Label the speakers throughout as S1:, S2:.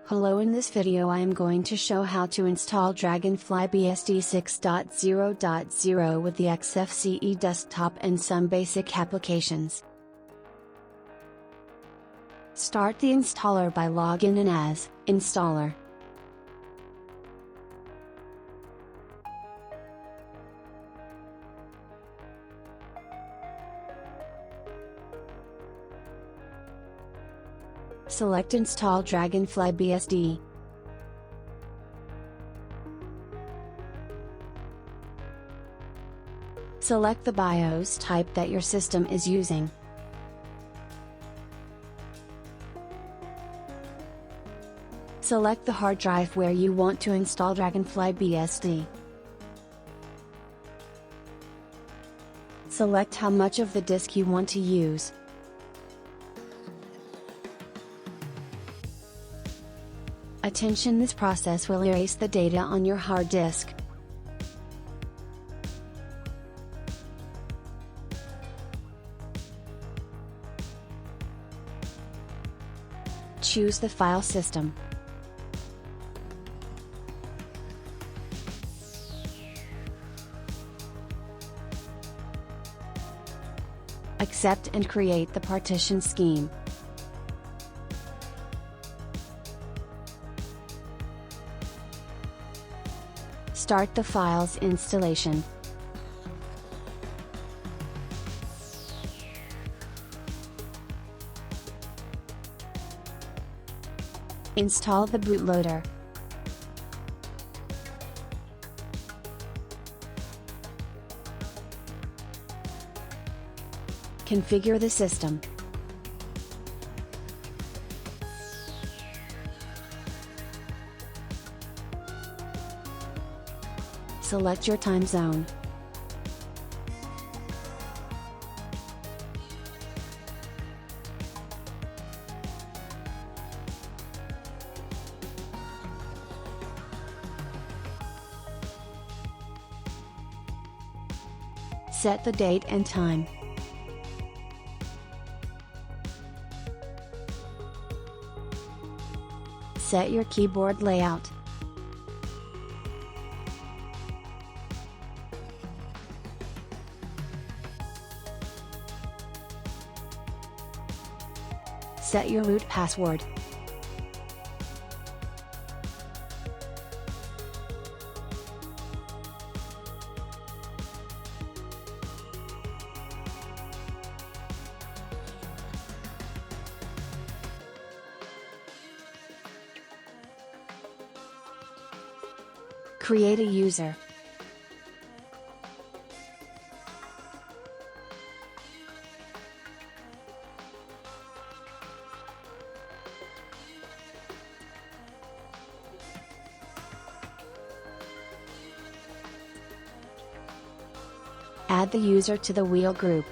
S1: Hello, in this video I am going to show how to install DragonFly BSD 6.0.0 with the Xfce desktop and some basic applications. Start the installer by logging in as installer. Select Install DragonFly BSD. Select the BIOS type that your system is using. Select the hard drive where you want to install DragonFly BSD. Select how much of the disk you want to use. Attention, this process will erase the data on your hard disk. Choose the file system. Accept and create the partition scheme. Start the file's installation. Install the bootloader. Configure the system. Select your time zone. Set the date and time. Set your keyboard layout. Set your root password. Create a user. Add the user to the wheel group.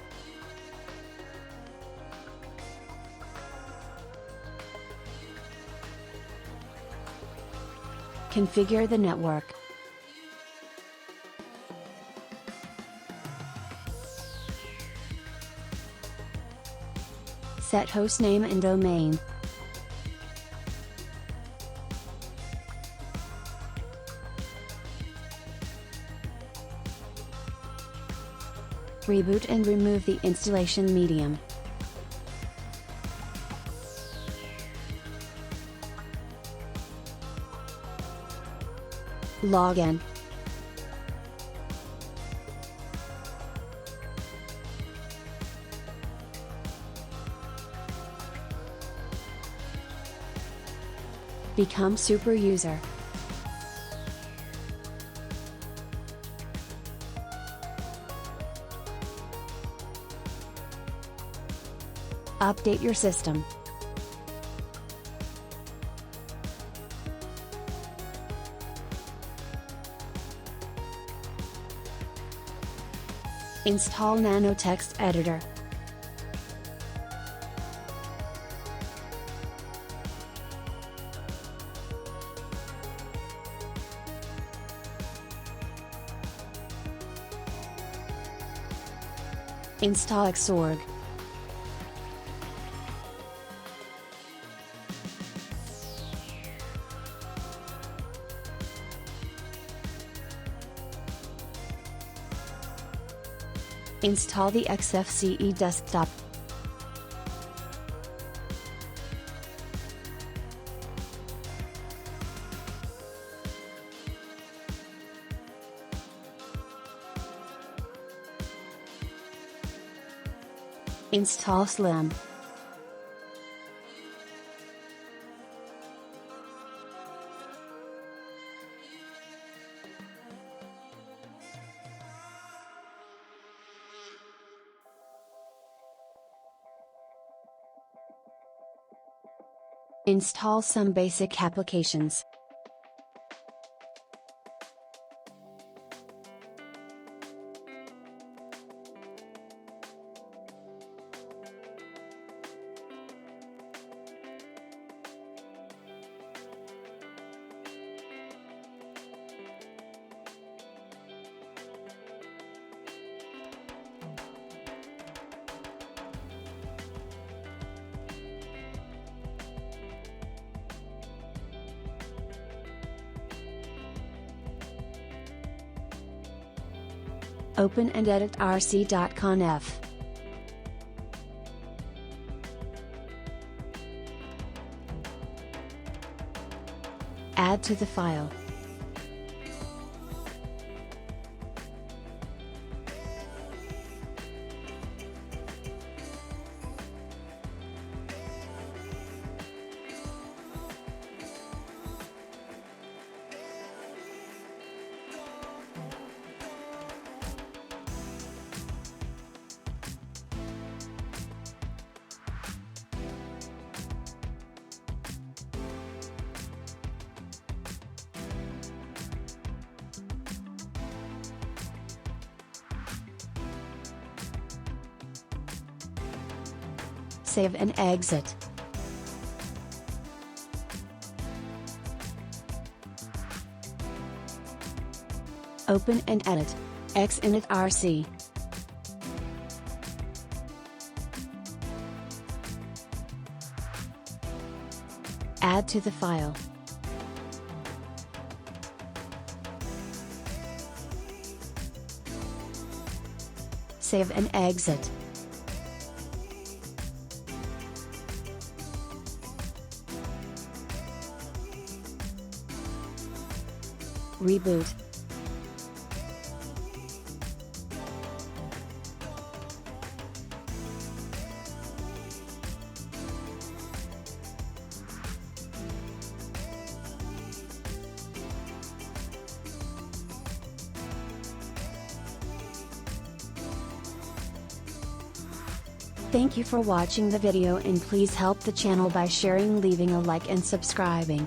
S1: Configure the network. Set hostname and domain. Reboot and remove the installation medium. Login. Become super user. Update your system. Install Nano Text Editor. Install Xorg. Install the Xfce desktop. Install Slim. Install some basic applications. Open and edit rc.conf. Add to the file. Save and exit. Open and edit Xinit.rc. Add to the file. Save and exit. Reboot. Thank you for watching the video, and please help the channel by sharing, leaving a like and subscribing.